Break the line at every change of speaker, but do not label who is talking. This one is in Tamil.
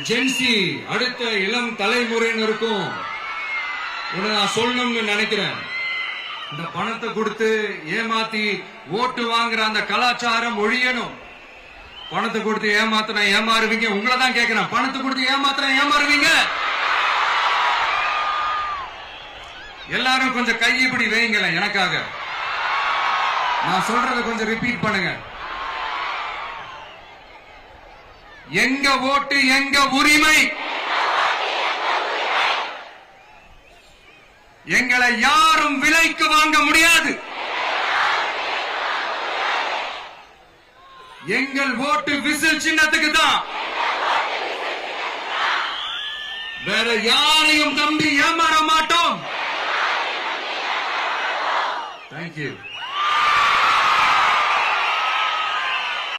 ஜென்சி அடுத்த இளம் தலைமுறையினருக்கும் நான் சொல்லணும்னு நினைக்கிறேன். இந்த பணத்தை கொடுத்து ஏமாத்தி ஓட்டு வாங்குற அந்த கலாச்சாரம் ஒழியணும். பணத்தை கொடுத்து ஏமாத்தினா ஏமாறுவீங்க. உங்களை தான் கேட்கிறேன், பணத்தை கொடுத்து ஏமாத்தினா ஏமாறுவீங்க? எல்லாரும் கொஞ்சம் கை இப்படி வைங்களேன் எனக்காக. நான் சொல்றத கொஞ்சம் ரிப்பீட் பண்ணுங்க. எங்க ஓட்டு எங்க உரிமை. எங்களை யாரும் விலைக்கு வாங்க முடியாது. எங்கள் ஓட்டு விசில் சின்னத்துக்கு தான். வேற யாரையும் நம்பி ஏமாற மாட்டோம். Thank you.